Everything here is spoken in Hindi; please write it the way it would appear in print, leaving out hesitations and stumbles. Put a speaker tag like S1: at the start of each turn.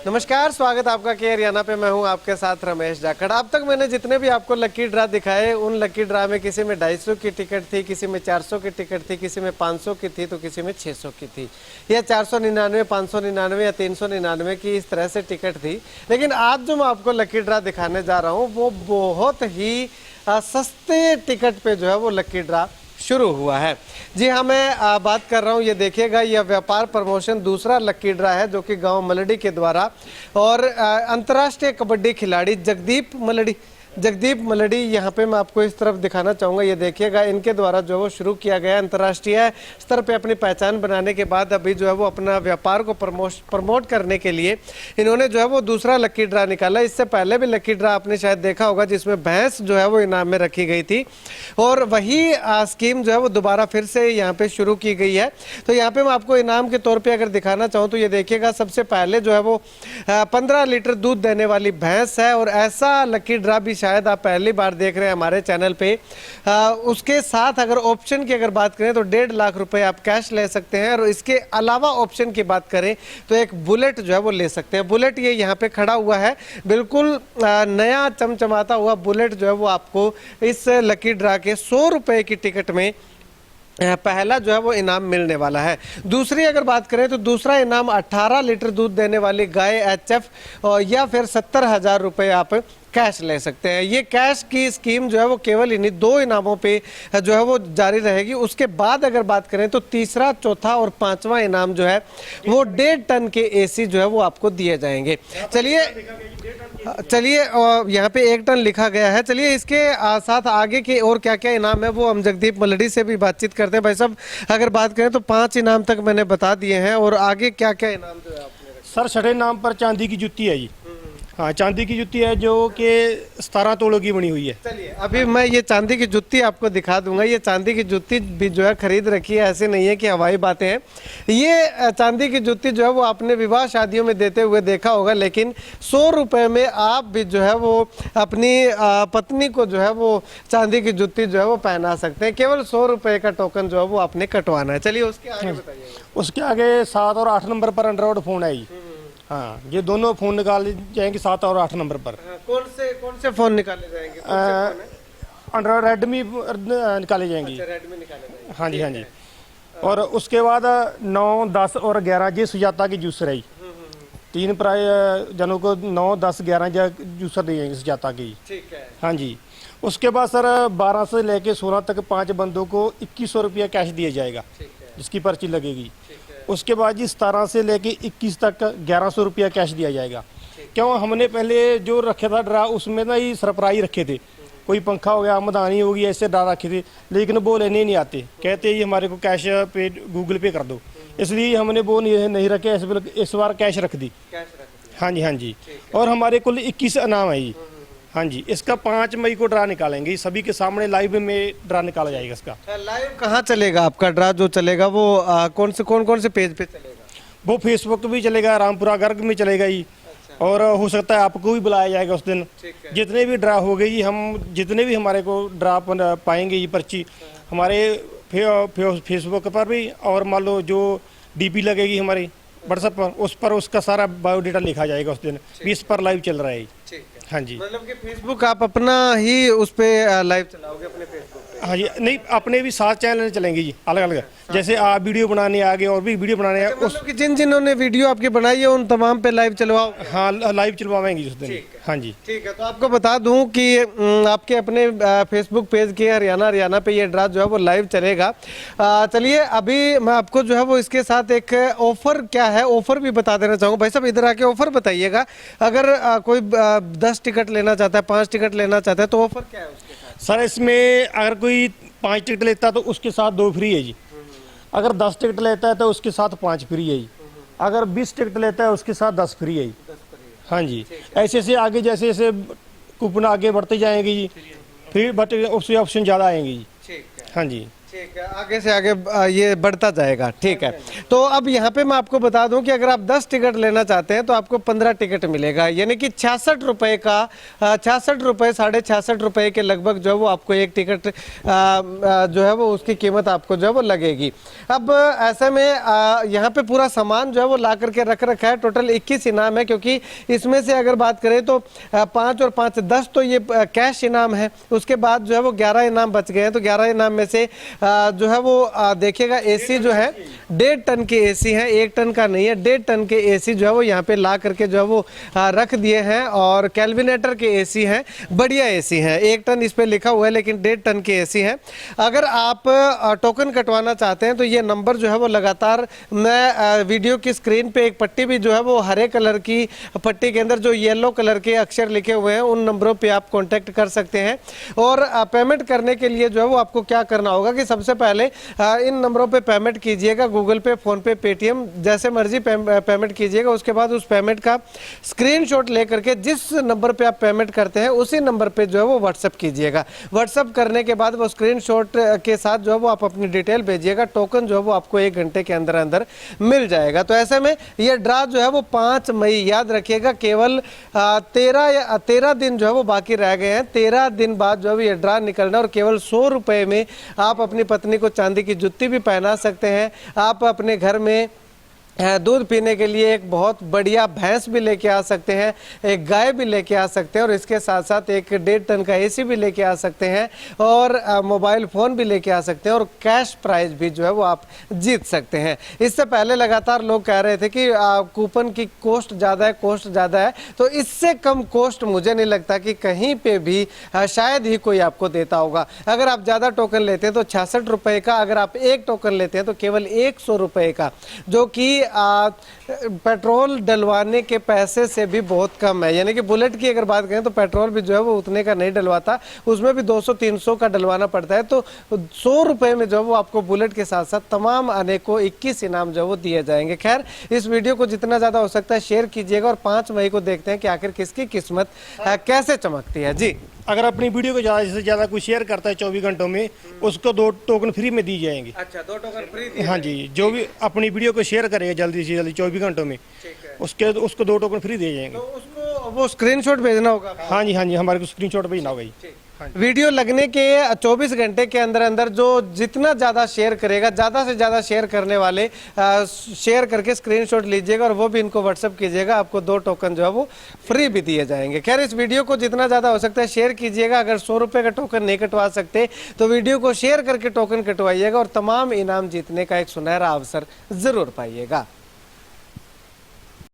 S1: नमस्कार, स्वागत आपका के हरियाणा पे। मैं हूं आपके साथ रमेश जाखड़। अब तक मैंने जितने भी आपको लकी ड्रा दिखाए, उन लकी ड्रा में किसी में 250 की टिकट थी, किसी में 400 की टिकट थी, किसी में 500 की थी, तो किसी में 600 की थी, या 499, 599 या 399 की इस तरह से टिकट थी। लेकिन आज जो मैं आपको लकी ड्रा दिखाने जा रहा हूँ वो बहुत ही सस्ते टिकट पे जो है वो लकी ड्रा शुरू हुआ है। जी हाँ, मैं बात कर रहा हूँ, ये देखिएगा, यह व्यापार प्रमोशन दूसरा लकी ड्रा है जो कि गांव मलड़ी के द्वारा और अंतर्राष्ट्रीय कबड्डी खिलाड़ी जगदीप मलड़ी यहाँ पे मैं आपको इस तरफ दिखाना चाहूँगा। ये देखिएगा, इनके द्वारा जो है वो शुरू किया गया। अंतर्राष्ट्रीय स्तर पे अपनी पहचान बनाने के बाद अभी जो है वो अपना व्यापार को प्रमोट करने के लिए इन्होंने जो है वो दूसरा लकी ड्रा निकाला। इससे पहले भी लकी ड्रा आपने शायद देखा होगा जिसमें भैंस जो है वो इनाम में रखी गई थी, और वही स्कीम जो है वो दोबारा फिर से यहाँ पे शुरू की गई है। तो यहाँ पे मैं आपको इनाम के तौर पर अगर दिखाना चाहूँ तो ये देखिएगा, सबसे पहले जो है वो 15 लीटर दूध देने वाली भैंस है, और ऐसा लकी ड्रा भी शायद आप पहली बार देख रहे हैं हमारे चैनल पे। उसके साथ अगर ऑप्शन की अगर बात करें तो 1.5 लाख रुपए आप कैश ले सकते हैं, और इसके अलावा ऑप्शन की बात करें तो एक बुलेट जो है वो ले सकते हैं। बुलेट ये यहाँ पे खड़ा हुआ है, बिल्कुल नया चमचमाता हुआ बुलेट जो है वो आपको इस लकी ड्रा के 100 रुपए की टिकट में पहला जो है वो इनाम मिलने वाला है। दूसरी अगर बात करें तो दूसरा इनाम 18 लीटर दूध देने वाली गाय HF या फिर 70,000 रुपये आप कैश ले सकते हैं। ये कैश की स्कीम जो है वो केवल इन्हीं 2 इनामों पे जो है वो जारी रहेगी। उसके बाद अगर बात करें तो तीसरा, चौथा और 5वां इनाम जो है वो 1.5 टन के AC जो है वो आपको दिए जाएंगे। चलिए यहाँ पे 1 टन लिखा गया है। चलिए इसके साथ आगे के और क्या क्या इनाम है वो हम जगदीप मलड़ी से भी बातचीत करते हैं। भाई साहब, अगर बात करें तो 5 इनाम तक मैंने बता दिए हैं, और आगे क्या क्या इनाम जो है आपने रखे?
S2: सर, छठे नाम पर चांदी की जुत्ती है जी। हाँ, चांदी की जुत्ती है जो कि 17 तोलों की बनी हुई है।
S1: चलिए अभी मैं ये चांदी की जुत्ती आपको दिखा दूंगा। ये चांदी की जुत्ती भी जो है खरीद रखी है, ऐसे नहीं है कि हवाई बातें हैं। ये चांदी की जुत्ती जो है वो आपने विवाह शादियों में देते हुए देखा होगा, लेकिन 100 रुपए में आप भी जो है वो अपनी पत्नी को जो है वो चांदी की जुत्ती जो है वो पहना सकते हैं। केवल 100 रुपए का टोकन जो है वो आपने कटवाना है। चलिए उसके आगे बताइए।
S2: उसके आगे 7 और 8 नंबर पर एंड्रॉइड फ़ोन है जी। हाँ, ये दोनों फ़ोन निकाले जाएंगे 7 और 8 नंबर पर।
S1: कौन से फोन निकाले जाएंगे?
S2: एंड्रॉइड रेडमी निकाले जाएंगे।
S1: रेडमी निकाले जाएंगे।
S2: हाँ जी, हाँ जी। और उसके बाद 9, 10 और 11 ये सुजाता की जूसर है। 3 प्राइज जनों को 9, 10, 11 जूसर दिए जाएंगे सुजाता की।
S1: ठीक है।
S2: हाँ जी। उसके बाद सर 12 से लेके 16 तक 5 बंदों को 2100 रुपया कैश दिया जाएगा, जिसकी पर्ची लगेगी। उसके बाद जी 17 से लेके 21 तक 1100 रुपया कैश दिया जाएगा। क्यों, हमने पहले जो रखे था ड्रा उसमें ना ही सरप्राइज रखे थे, कोई पंखा हो गया, आमदनी होगी, ऐसे ड्रा रखे थे, लेकिन वो लेने नहीं आते, कहते ये हमारे को कैश पे गूगल पे कर दो, इसलिए हमने वो नहीं रखे। इस बार कैश रख दी। हाँ जी, हाँ जी। और हमारे कुल 21 इनाम है जी। हाँ जी, इसका 5 मई को ड्रा निकालेंगे, सभी के सामने लाइव में ड्रा निकाला जाएगा। इसका
S1: लाइव कहाँ चलेगा आपका ड्रा? जो चलेगा वो कौन से पेज पे चलेगा?
S2: वो फेसबुक पे भी चलेगा, रामपुरा गर्ग में चलेगा जी। और हो सकता है आपको भी बुलाया जाएगा उस दिन। जितने भी ड्रा हो गई, हम जितने भी हमारे को ड्रा पाएंगे ये पर्ची हमारे फेसबुक पर भी, और मान लो जो DP लगेगी हमारी व्हाट्सएप पर, उस पर उसका सारा बायोडाटा लिखा जाएगा उस दिन। 20 पर लाइव चल रहा है। हाँ जी,
S1: मतलब कि फेसबुक आप अपना ही उस पे लाइव चलाओगे अपने फेसबुक पे?
S2: हाँ जी, नहीं, अपने भी 7 चैनल चलेंगे जी, अलग अलग। जैसे आप वीडियो बनाने आगे और भी वीडियो बनाने
S1: मतलब उस कि जिन्होंने वीडियो आपकी बनाई है उन तमाम पे लाइव चलवाओ?
S2: हाँ, लाइव चलवाएंगे उस दिन। हाँ जी,
S1: ठीक है। तो आपको बता दूं कि आपके अपने फेसबुक पेज के हरियाणा पे ये ड्रा जो है वो लाइव चलेगा। चलिए अभी मैं आपको जो है वो इसके साथ एक ऑफर क्या है, ऑफर भी बता देना चाहूँगा। भाई साहब इधर आके ऑफर बताइएगा। अगर कोई 10 टिकट लेना चाहता है, 5 टिकट लेना चाहता है, तो ऑफर क्या है उसके साथ?
S2: सर इसमें अगर कोई 5 टिकट लेता है तो उसके साथ 2 फ्री है जी। अगर 10 टिकट लेता है तो उसके साथ 5 फ्री है जी। अगर 20 टिकट लेता है उसके साथ 10 फ्री है जी। हाँ जी, ऐसे से आगे जैसे जैसे कूपन आगे बढ़ते जाएंगे जी, फिर बट उससे ऑप्शन ज़्यादा आएंगे जी। हाँ जी।
S1: ठीक है, आगे से आगे ये बढ़ता जाएगा। ठीक है, तो अब यहाँ पे मैं आपको बता दूं कि अगर आप 10 टिकट लेना चाहते हैं तो आपको 15 टिकट मिलेगा, यानी कि 66 रुपए का 66 रुपए 66.5 रुपए के लगभग जो है वो आपको एक टिकट जो है वो उसकी कीमत आपको जो है वो लगेगी। अब ऐसे में यहाँ पे पूरा सामान जो है वो ला करके रख रखा है। टोटल 21 इनाम है, क्योंकि इसमें से अगर बात करें तो 5 और 5 10 तो ये कैश इनाम है। उसके बाद जो है वो 11 इनाम बच गए हैं। तो 11 इनाम में से जो है वो देखिएगा एसी जो है 1.5 टन के एसी है, 1 टन का नहीं है, 1.5 टन के एसी जो है वो यहाँ पे ला करके जो है वो रख दिए हैं। और कैलविनेटर के एसी हैं, बढ़िया एसी हैं। 1 टन इस पे लिखा हुआ है लेकिन 1.5 टन के एसी हैं। अगर आप टोकन कटवाना चाहते हैं तो ये नंबर जो है वो लगातार, मैं वीडियो की स्क्रीन पे एक पट्टी भी जो है वो हरे कलर की पट्टी के अंदर जो येलो कलर के अक्षर लिखे हुए हैं, उन नंबरों पे आप कांटेक्ट कर सकते हैं। और पेमेंट करने के लिए जो है वो आपको क्या करना होगा कि सबसे पहले इन नंबरों पे पेमेंट कीजिएगा, गूगल पे, फोन पे, पेटीएम, जैसे मर्जी पेमेंट कीजिएगा। उसके बाद उस पेमेंट का स्क्रीनशॉट लेकर के जिस नंबर पे आप पेमेंट करते हैं उसी नंबर पे जो है वो व्हाट्सअप कीजिएगा। व्हाट्सअप करने के बाद वो स्क्रीनशॉट के साथ जो है वो आप अपनी डिटेल भेजिएगा। टोकन जो है वो आपको 1 घंटे के अंदर अंदर मिल जाएगा। तो ऐसे में ये ड्रा जो है वो 5 मई, याद रखिएगा, केवल 13 दिन जो है वो बाकी रह गए हैं। 13 दिन बाद जो है ये ड्रा निकलना, और केवल 100 रुपए में आप अपनी पत्नी को चांदी की जुत्ती भी पहना सकते हैं। आप अपने घर में दूध पीने के लिए एक बहुत बढ़िया भैंस भी लेके आ सकते हैं, एक गाय भी लेके आ सकते हैं, और इसके साथ साथ एक 1.5 टन का एसी भी लेके आ सकते हैं, और मोबाइल फ़ोन भी लेके आ सकते हैं, और कैश प्राइज भी जो है वो आप जीत सकते हैं। इससे पहले लगातार लोग कह रहे थे कि कूपन की कॉस्ट ज़्यादा है, कॉस्ट ज़्यादा है। तो इससे कम कॉस्ट मुझे नहीं लगता कि कहीं पर भी शायद ही कोई आपको देता होगा। अगर आप ज़्यादा टोकन लेते हैं तो 66 रुपये का, अगर आप एक टोकन लेते हैं तो केवल 100 रुपये का, जो कि पेट्रोल डलवाने के पैसे से भी बहुत कम है। यानी कि बुलेट की अगर बात करें तो पेट्रोल भी जो है वो उतने का नहीं डलवाता, उसमें भी 200-300 का डलवाना पड़ता है। तो 100 रुपये में जो है वो आपको बुलेट के साथ साथ तमाम अनेकों 21 इनाम जो है वो दिए जाएंगे। खैर, इस वीडियो को जितना ज़्यादा हो सकता है शेयर कीजिएगा, और 5 मई को देखते हैं कि आखिर किसकी किस्मत कैसे चमकती है। जी,
S2: अगर अपनी वीडियो को ज़्यादा से ज़्यादा कोई शेयर करता है 24 घंटों में, उसको 2 टोकन फ्री में दी जाएंगे।
S1: अच्छा, 2 टोकन फ्री?
S2: हाँ जी, जो भी अपनी वीडियो को शेयर करेगा जल्दी से जल्दी 24 घंटों में, उसको 2 टोकन फ्री दिए जाएंगे।
S1: तो उसको वो स्क्रीनशॉट भेजना होगा?
S2: हाँ जी, हाँ जी, हमारे को स्क्रीनशॉट भेजना होगा जी।
S1: वीडियो लगने के 24 घंटे के अंदर अंदर जो जितना ज़्यादा शेयर करेगा, ज़्यादा से ज़्यादा शेयर करने वाले शेयर करके स्क्रीनशॉट लीजिएगा, और वो भी इनको व्हाट्सअप कीजिएगा। आपको 2 टोकन जो है वो फ्री भी दिए जाएंगे। खैर, इस वीडियो को जितना ज़्यादा हो सकता है शेयर कीजिएगा। अगर 100 रुपये का टोकन नहीं कटवा सकते तो वीडियो को शेयर करके टोकन कटवाइएगा, और तमाम इनाम जीतने का एक सुनहरा अवसर ज़रूर पाइएगा।